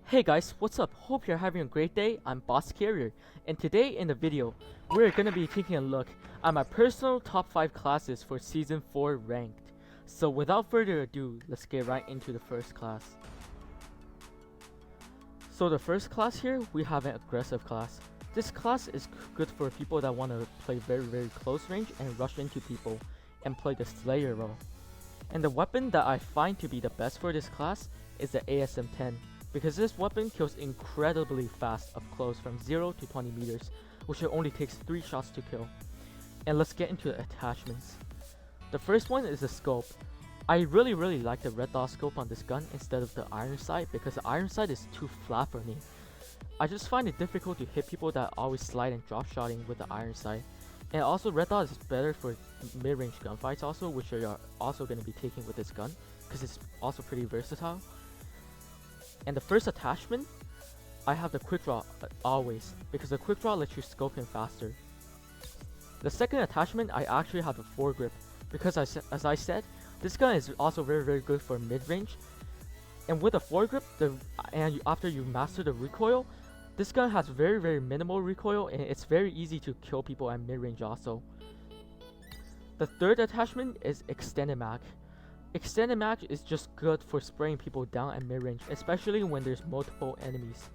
Hey guys, what's up? Hope you're having a great day. I'm Boss Carrier, and today in the video, we're gonna be taking a look at my personal top 5 classes for Season 4 Ranked. So without further ado, let's get right into the first class. So the first class here, we have an aggressive class. This class is good for people that want to play very close range and rush into people and play the Slayer role. And the weapon that I find to be the best for this class is the ASM-10. Because this weapon kills incredibly fast up close from 0 to 20 meters, which it only takes 3 shots to kill. And let's get into the attachments. The first one is the scope. I really like the red dot scope on this gun instead of the iron sight because the iron sight is too flat for me. I just find it difficult to hit people that always slide and drop shotting with the iron sight. And also red dot is better for mid-range gunfights also, which you are also going to be taking with this gun because it's also pretty versatile. And the first attachment, I have the quick draw always, because the quick draw lets you scope in faster. The second attachment, I actually have the foregrip, because as I said, this gun is also very good for mid-range. And with the foregrip, after you master the recoil, this gun has very minimal recoil, and it's very easy to kill people at mid-range also. The third attachment is extended mag. Extended mag is just good for spraying people down at mid-range, especially when there's multiple enemies.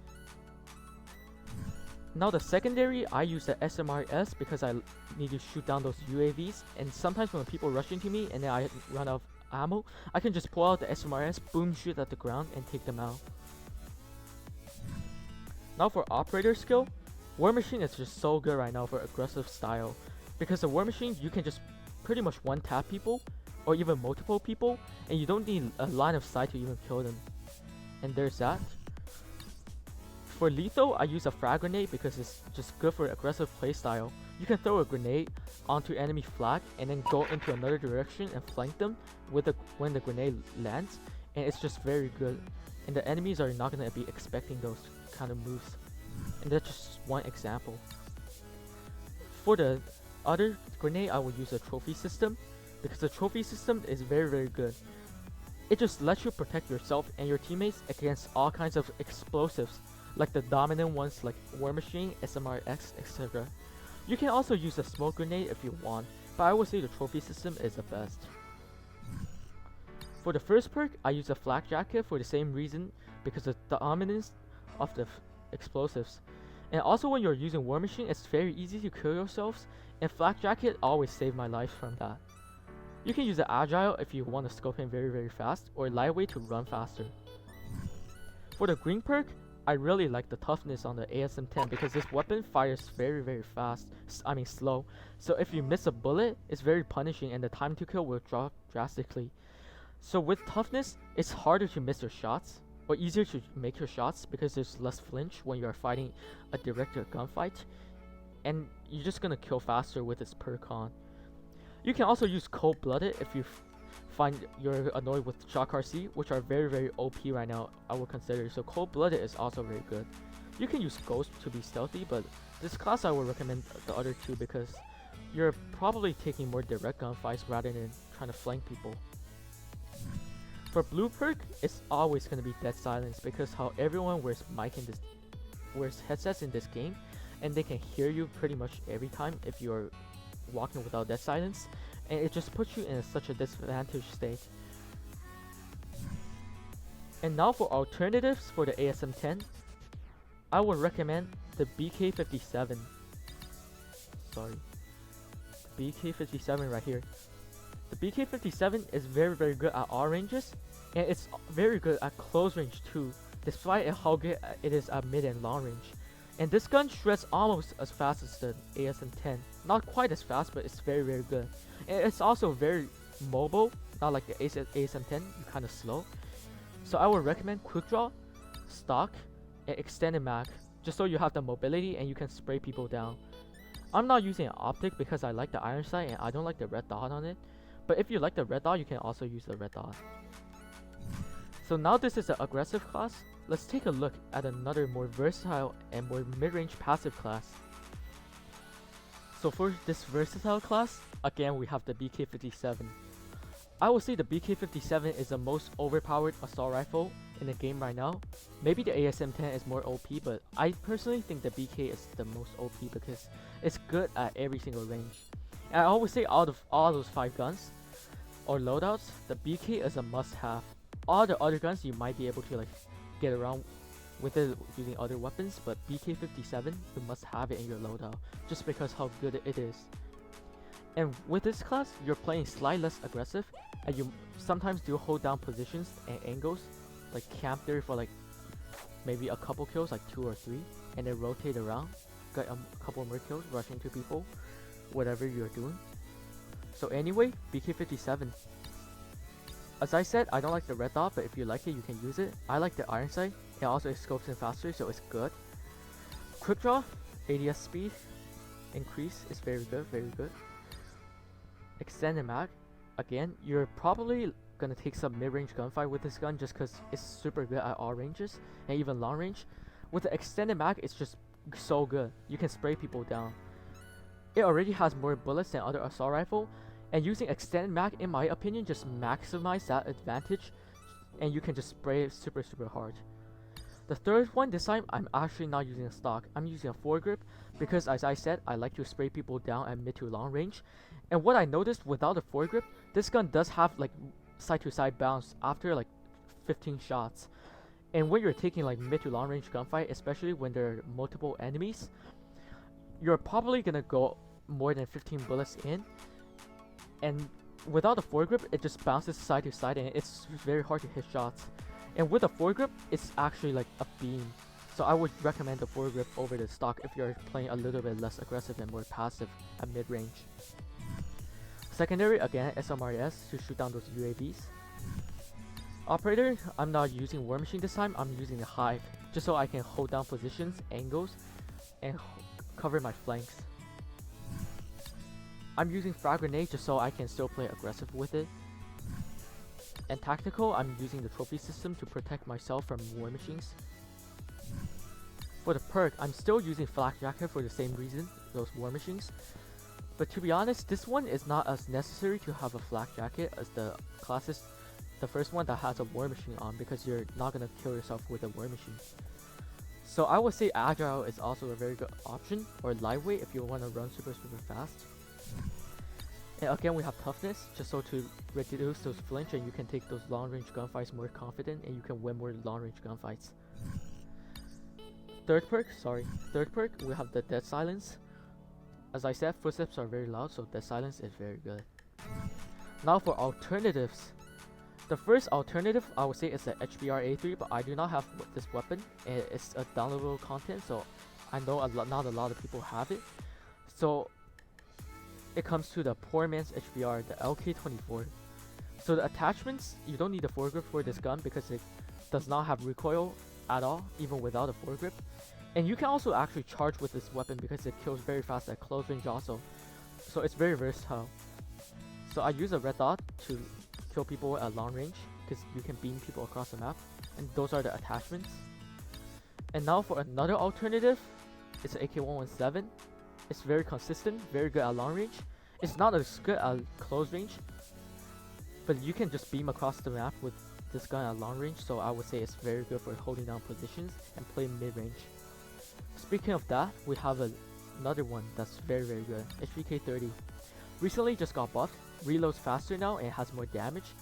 Now the secondary, I use the SMRS because I need to shoot down those UAVs, and sometimes when people rush into me and then I run out of ammo, I can just pull out the SMRS, boom, shoot at the ground and take them out. Now for operator skill, War Machine is just so good right now for aggressive style, because the War Machine you can just pretty much one tap people or even multiple people, and you don't need a line of sight to even kill them. And there's that. For lethal, I use a frag grenade because it's just good for aggressive playstyle. You can throw a grenade onto enemy flag and then go into another direction and flank them when the grenade lands, and it's just very good. And the enemies are not going to be expecting those kind of moves. And that's just one example. For the other grenade, I will use a trophy system, because the trophy system is very good. It just lets you protect yourself and your teammates against all kinds of explosives, like the dominant ones like War Machine, SMRX, etc. You can also use a smoke grenade if you want, but I would say the trophy system is the best. For the first perk, I use a flak jacket for the same reason, because of the dominance of the explosives. And also when you're using War Machine, it's very easy to kill yourselves, and flak jacket always saved my life from that. You can use the agile if you want to scope in very fast, or lightweight to run faster. For the green perk, I really like the toughness on the ASM-10 because this weapon fires very fast, slow. So if you miss a bullet, it's very punishing and the time to kill will drop drastically. So with toughness, it's harder to miss your shots, or easier to make your shots because there's less flinch when you are fighting a direct gunfight, and you're just gonna kill faster with this perk on. You can also use Cold-Blooded if you find you're annoyed with Shock RC, which are very OP right now, I would consider. So Cold-Blooded is also very good. You can use Ghost to be stealthy, but this class I would recommend the other two because you're probably taking more direct gunfights rather than trying to flank people. For blue perk, it's always going to be Dead Silence because how everyone wears headsets in this game, and they can hear you pretty much every time if you're walking without Dead Silence, and it just puts you in such a disadvantaged state. And now for alternatives for the ASM-10, I would recommend the BK-57. Sorry, BK-57 right here. The BK-57 is very good at all ranges, and it's very good at close range too, despite how good it is at mid and long range. And this gun shreds almost as fast as the ASM-10. Not quite as fast, but it's very good. And it's also very mobile, not like the ASM-10, you're kind of slow. So I would recommend quick draw, stock, and extended mag, just so you have the mobility and you can spray people down. I'm not using an optic because I like the iron sight and I don't like the red dot on it. But if you like the red dot, you can also use the red dot. So now this is the aggressive class. Let's take a look at another more versatile and more mid-range passive class. So for this versatile class, again we have the BK-57. I would say the BK-57 is the most overpowered assault rifle in the game right now. Maybe the ASM-10 is more OP, but I personally think the BK is the most OP because it's good at every single range. And I always say out of all those 5 guns or loadouts, the BK is a must-have. All the other guns you might be able to like get around with it using other weapons, but BK-57 you must have it in your loadout just because how good it is. And with this class, you're playing slightly less aggressive, and you sometimes do hold down positions and angles, like camp there for like maybe a couple kills, like 2 or 3, and then rotate around, get a couple more kills, rush into people, whatever you're doing. So anyway, BK-57. As I said, I don't like the red dot, but if you like it, you can use it. I like the iron sight. It also scopes in faster, so it's good. Quick draw, ADS speed, increase is very good, very good. Extended mag, again, you're probably gonna take some mid-range gunfight with this gun just because it's super good at all ranges and even long range. With the extended mag, it's just so good. You can spray people down. It already has more bullets than other assault rifle, and using extended mag, in my opinion, just maximize that advantage, and you can just spray it super hard. The third one, this time, I'm actually not using a stock. I'm using a foregrip because, as I said, I like to spray people down at mid to long range. And what I noticed without a foregrip, this gun does have like side-to-side bounce after like 15 shots. And when you're taking like mid to long range gunfight, especially when there are multiple enemies, you're probably gonna go more than 15 bullets in. And without a foregrip, it just bounces side to side and it's very hard to hit shots. And with a foregrip, it's actually like a beam. So I would recommend the foregrip over the stock if you're playing a little bit less aggressive and more passive at mid-range. Secondary, again, SMRS to shoot down those UAVs. Operator, I'm not using War Machine this time, I'm using the Hive, just so I can hold down positions, angles, and cover my flanks. I'm using Frag Grenade just so I can still play aggressive with it. And tactical, I'm using the trophy system to protect myself from war machines. For the perk, I'm still using Flak Jacket for the same reason, those war machines. But to be honest, this one is not as necessary to have a Flak Jacket as the classes, the first one that has a war machine on, because you're not gonna kill yourself with a war machine. So I would say Agile is also a very good option, or lightweight if you want to run super fast. And again, we have toughness, just so to reduce those flinch and you can take those long range gunfights more confident and you can win more long range gunfights. Third perk, we have the Dead Silence. As I said, footsteps are very loud, so Dead Silence is very good. Now for alternatives. The first alternative I would say is the HBR A3, but I do not have this weapon. It's a downloadable content, so I know not a lot of people have it. So it comes to the poor man's HBR, the LK24. So the attachments, you don't need a foregrip for this gun because it does not have recoil at all, even without a foregrip. And you can also actually charge with this weapon because it kills very fast at close range also. So it's very versatile. So I use a red dot to kill people at long range because you can beam people across the map. And those are the attachments. And now for another alternative, it's an AK-117. It's very consistent, very good at long range. It's not as good at close range, but you can just beam across the map with this gun at long range, so I would say it's very good for holding down positions and play mid-range. Speaking of that, we have another one that's very good, HVK-30. Recently just got buffed, reloads faster now and has more damage,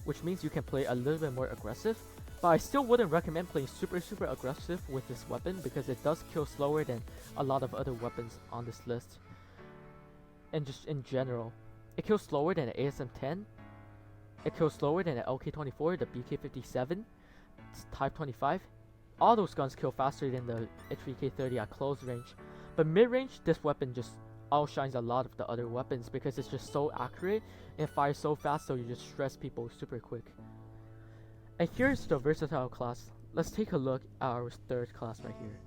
which means you can play a little bit more aggressive. But I still wouldn't recommend playing super aggressive with this weapon because it does kill slower than a lot of other weapons on this list. And just in general, it kills slower than the ASM-10, it kills slower than the LK-24, the BK-57, Type 25. All those guns kill faster than the HVK-30 at close range. But mid-range, this weapon just outshines a lot of the other weapons because it's just so accurate and fires so fast, so you just stress people super quick. And here's the versatile class. Let's take a look at our third class right here.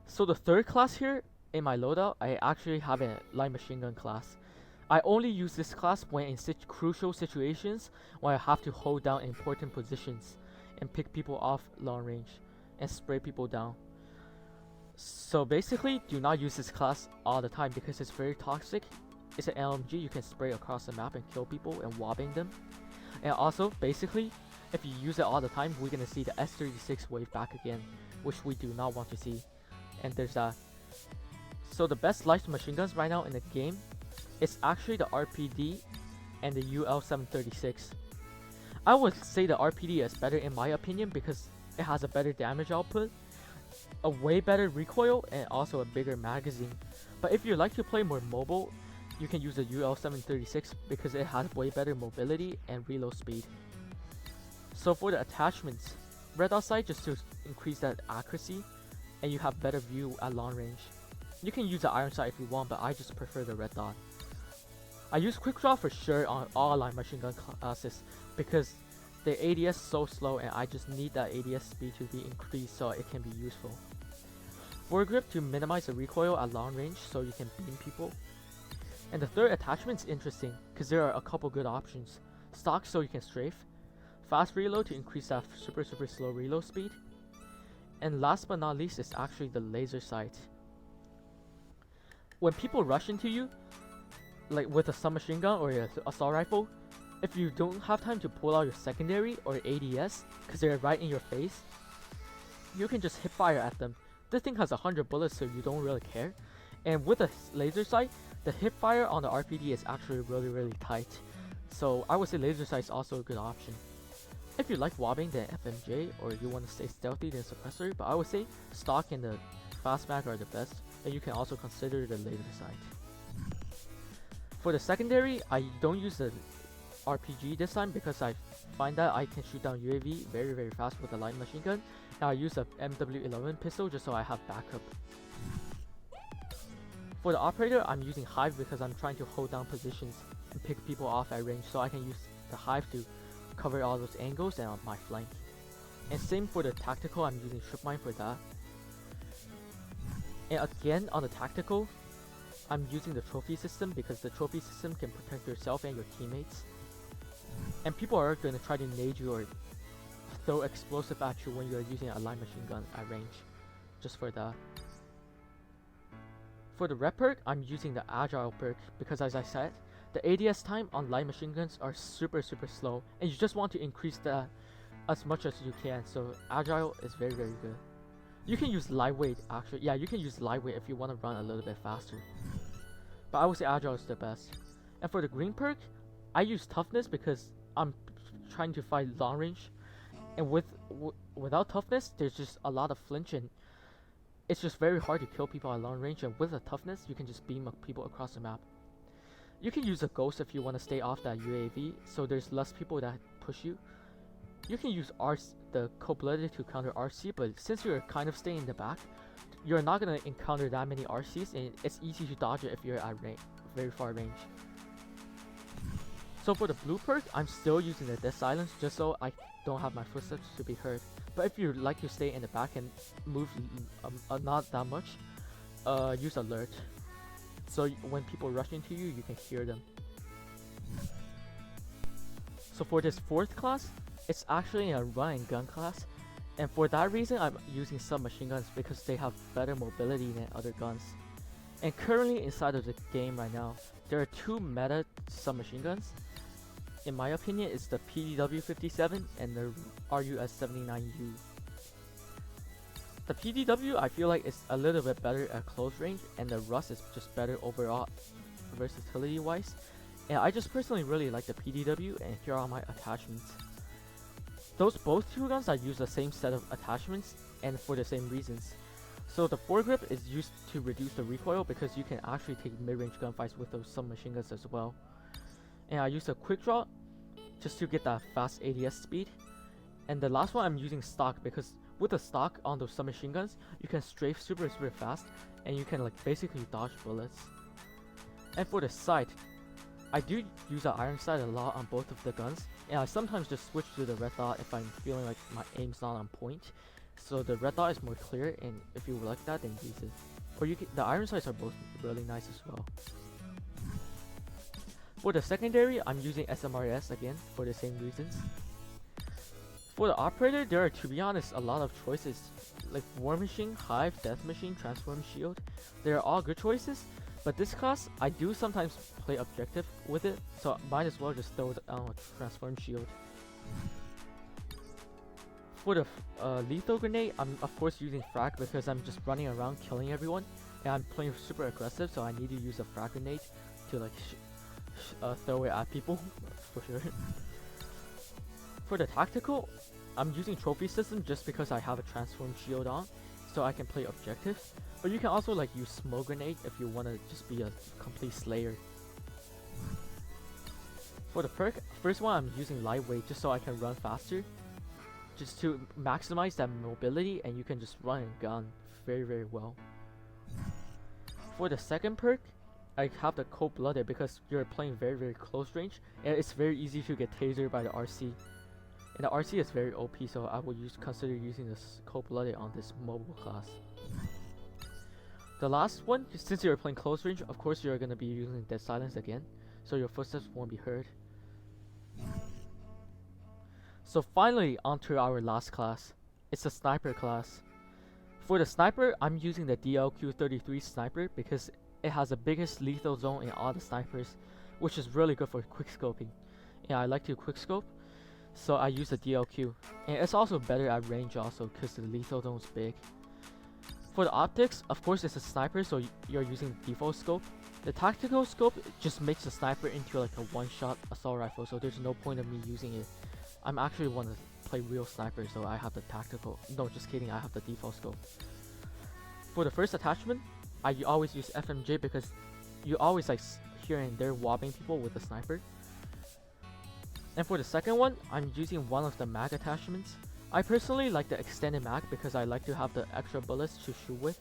So the third class here in my loadout, I actually have a light machine gun class. I only use this class when in crucial situations where I have to hold down important positions and pick people off long range and spray people down. So basically, do not use this class all the time because it's very toxic. It's an LMG, you can spray across the map and kill people and wobbing them. And also, basically, If you use it all the time, we're gonna see the S36 wave back again, which we do not want to see. And there's that. So the best light machine guns right now in the game, it's actually the RPD and the UL736. I would say the RPD is better in my opinion because it has a better damage output, a way better recoil, and also a bigger magazine. But if you like to play more mobile, you can use the UL736 because it has way better mobility and reload speed. So for the attachments, red dot sight just to increase that accuracy, and you have better view at long range. You can use the iron sight if you want, but I just prefer the red dot. I use quick draw for sure on all light machine gun classes because the ADS is so slow and I just need that ADS speed to be increased so it can be useful. Foregrip to minimize the recoil at long range so you can beam people. And the third attachment is interesting because there are a couple good options. Stock so you can strafe, fast reload to increase that super slow reload speed, and last but not least is actually the laser sight. When people rush into you, like with a submachine gun or an assault rifle, if you don't have time to pull out your secondary or ADS because they're right in your face, you can just hip fire at them. This thing has 100 bullets so you don't really care. And with a laser sight, the hip fire on the RPD is actually really tight. So I would say laser sight is also a good option. If you like wobbing, then FMJ, or you want to stay stealthy, then suppressor, but I would say stock and the fast mag are the best, and you can also consider the laser sight. For the secondary, I don't use the RPG this time because I find that I can shoot down UAV very fast with a light machine gun. Now I use a MW11 pistol just so I have backup. For the operator, I'm using Hive because I'm trying to hold down positions and pick people off at range, so I can use the Hive to cover all those angles and on my flank. And same for the tactical, I'm using Strip Mine for that. And again, on the tactical, I'm using the trophy system because the trophy system can protect yourself and your teammates. And people are going to try to nade you or throw explosive at you when you're using a light machine gun at range, just for that. For the rep perk, I'm using the agile perk because as I said, the ADS time on light machine guns are super slow and you just want to increase that as much as you can, so agile is very good. You can use lightweight actually, yeah, you can use lightweight if you want to run a little bit faster. But I would say agile is the best. And for the green perk, I use toughness because I'm trying to fight long range, and without toughness, there's just a lot of flinch and it's just very hard to kill people at long range, and with a toughness, you can just beam up people across the map. You can use a ghost if you want to stay off that UAV, so there's less people that push you. You can use the cold-blooded to counter RC, but since you're kind of staying in the back, you're not going to encounter that many RCs, and it's easy to dodge it if you're at very far range. So for the blue perk, I'm still using the death silence just so I don't have my footsteps to be heard. But if you like to stay in the back and move not that much, use alert. So when people rush into you, you can hear them. So for this fourth class, it's actually a run and gun class. And for that reason, I'm using submachine guns because they have better mobility than other guns. And currently inside of the game right now, there are two meta submachine guns. In my opinion, it's the PDW-57 and the RUS-79U. The PDW I feel like is a little bit better at close range, and the Rust is just better overall versatility wise. And I just personally really like the PDW, and here are my attachments. Both two guns I use the same set of attachments and for the same reasons. So the foregrip is used to reduce the recoil because you can actually take mid-range gunfights with those submachine guns as well. And I use a quick draw just to get that fast ADS speed. And the last one I'm using stock because with the stock on those submachine guns, you can strafe super fast and you can like basically dodge bullets. And for the sight, I do use an iron sight a lot on both of the guns, and I sometimes just switch to the red dot if I'm feeling like my aim's not on point. So the red dot is more clear, and if you like that, then use it. Or the iron sights are both really nice as well. For the secondary, I'm using SMRS again for the same reasons. For the operator, there are, to be honest, a lot of choices, like War Machine, Hive, Death Machine, Transform Shield. They are all good choices, but this class, I do sometimes play objective with it, so might as well just throw it on a Transform Shield. For the lethal grenade, I'm of course using frag because I'm just running around killing everyone, and I'm playing super aggressive, so I need to use a frag grenade to like throw it at people for sure. For the tactical, I'm using trophy system just because I have a transform shield on, so I can play objectives. But you can also like use smoke grenade if you want to just be a complete slayer. For the perk, first one I'm using lightweight just so I can run faster, just to maximize that mobility, and you can just run and gun very well. For the second perk, I have the cold-blooded because you're playing very close range, and it's very easy to get tasered by the RC. And the RC is very OP, so I will consider using this cold-blooded on this mobile class. The last one, since you're playing close range, of course you're gonna be using dead silence again, so your footsteps won't be heard. So finally, onto our last class. It's the sniper class. For the sniper, I'm using the DLQ-33 sniper because it has the biggest lethal zone in all the snipers, which is really good for quickscoping. And I like to quickscope, so I use the DLQ. And it's also better at range also because the lethal zone is big. For the optics, of course it's a sniper, so you're using default scope. The tactical scope just makes the sniper into like a one-shot assault rifle, so there's no point of me using it. I'm actually want to play real sniper, so I have the tactical. No, just kidding, I have the default scope. For the first attachment, I always use FMJ because you always like here and there wobbing people with the sniper. And for the second one, I'm using one of the mag attachments. I personally like the extended mag because I like to have the extra bullets to shoot with.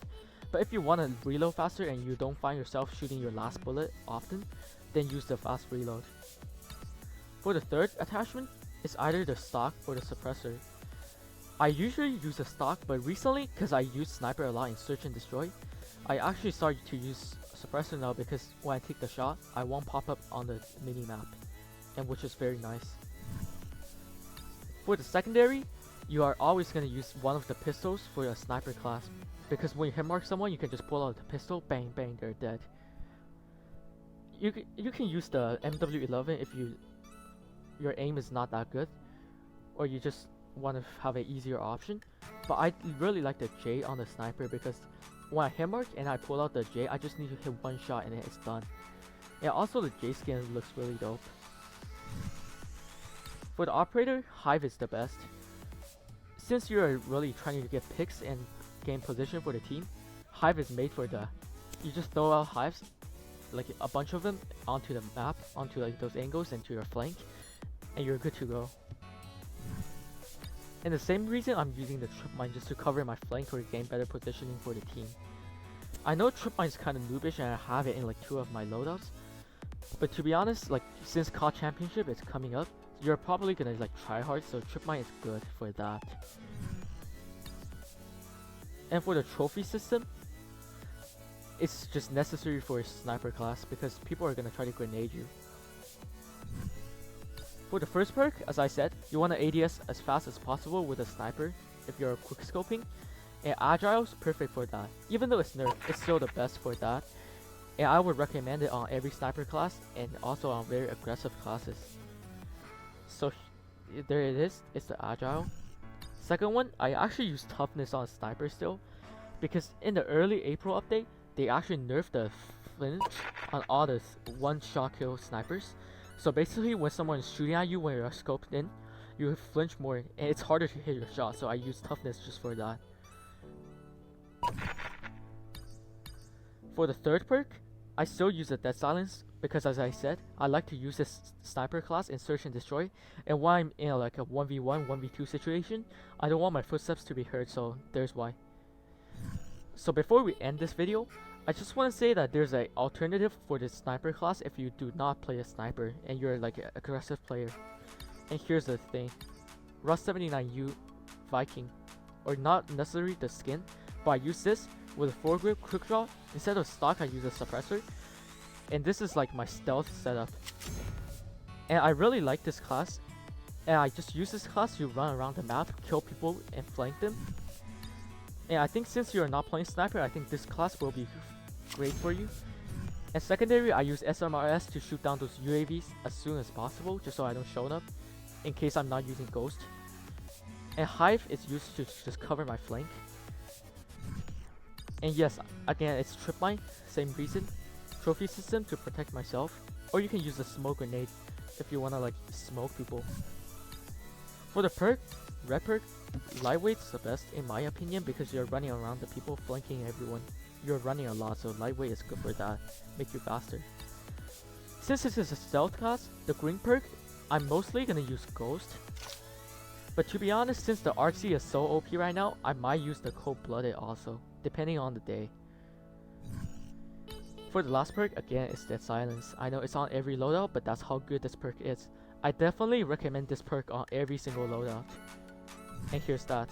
But if you want to reload faster and you don't find yourself shooting your last bullet often, then use the fast reload. For the third attachment, it's either the stock or the suppressor. I usually use the stock, but recently, because I use sniper a lot in search and destroy, I actually started to use suppressor now because when I take the shot, I won't pop up on the mini-map, and which is very nice. For the secondary, you are always going to use one of the pistols for a sniper class, because when you hit mark someone, you can just pull out the pistol, bang bang, they're dead. You can use the MW11 if your aim is not that good, or you just want to have an easier option. But I really like the J on the sniper because when I hit mark and I pull out the J, I just need to hit one shot and it's done. And also the J skin looks really dope. For the operator, Hive is the best. Since you're really trying to get picks and gain position for the team, Hive is made for that. You just throw out Hives, like a bunch of them, onto the map, onto like those angles and to your flank, and you're good to go. And the same reason I'm using the trip mine just to cover my flank or gain better positioning for the team. I know trip mine is kind of noobish and I have it in like 2 of my loadouts, but to be honest, like since CoD Championship is coming up, you're probably gonna like try hard, so trip mine is good for that. And for the trophy system, it's just necessary for a sniper class because people are gonna try to grenade you. For the first perk, as I said, you want to ADS as fast as possible with a sniper if you're quickscoping, and Agile is perfect for that. Even though it's nerfed, it's still the best for that, and I would recommend it on every sniper class and also on very aggressive classes. So there it is, it's the Agile. Second one, I actually use toughness on sniper still, because in the early April update, they actually nerfed the flinch on all the one-shot kill snipers. So basically, when someone is shooting at you when you're scoped in, you flinch more, and it's harder to hit your shot, so I use toughness just for that. For the third perk, I still use the dead silence, because as I said, I like to use this sniper class in search and destroy, and when I'm in like a 1v1, 1v2 situation, I don't want my footsteps to be heard, so there's why. So before we end this video, I just want to say that there's an alternative for this sniper class if you do not play a sniper and you're like an aggressive player. And here's the thing, Rust 79U Viking, or not necessarily the skin, but I use this with a 4-grip quick draw. Instead of stock, I use a suppressor, and this is like my stealth setup. And I really like this class, and I just use this class to run around the map, kill people, and flank them. And I think since you're not playing sniper, I think this class will be great for you. And secondary, I use SMRS to shoot down those UAVs as soon as possible, just so I don't show up, in case I'm not using Ghost. And Hive is used to just cover my flank. And yes, again, it's Tripmine, same reason. Trophy system to protect myself. Or you can use a smoke grenade if you wanna like smoke people. For the perk, red perk, lightweight's the best in my opinion because you're running around the people, flanking everyone. You're running a lot, so lightweight is good for that, make you faster. Since this is a stealth class, the green perk, I'm mostly gonna use Ghost. But to be honest, since the RC is so OP right now, I might use the Cold-Blooded also, depending on the day. For the last perk, again, it's Dead Silence. I know it's on every loadout, but that's how good this perk is. I definitely recommend this perk on every single loadout. And here's that.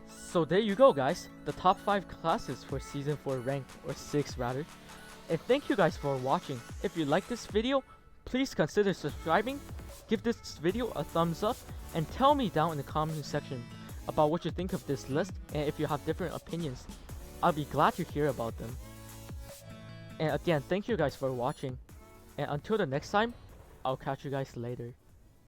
So there you go guys, the top 5 classes for Season 4 rank, or 6 rather. And thank you guys for watching. If you like this video, please consider subscribing, give this video a thumbs up, and tell me down in the comment section about what you think of this list, and if you have different opinions. I'll be glad to hear about them. And again, thank you guys for watching. And until the next time, I'll catch you guys later.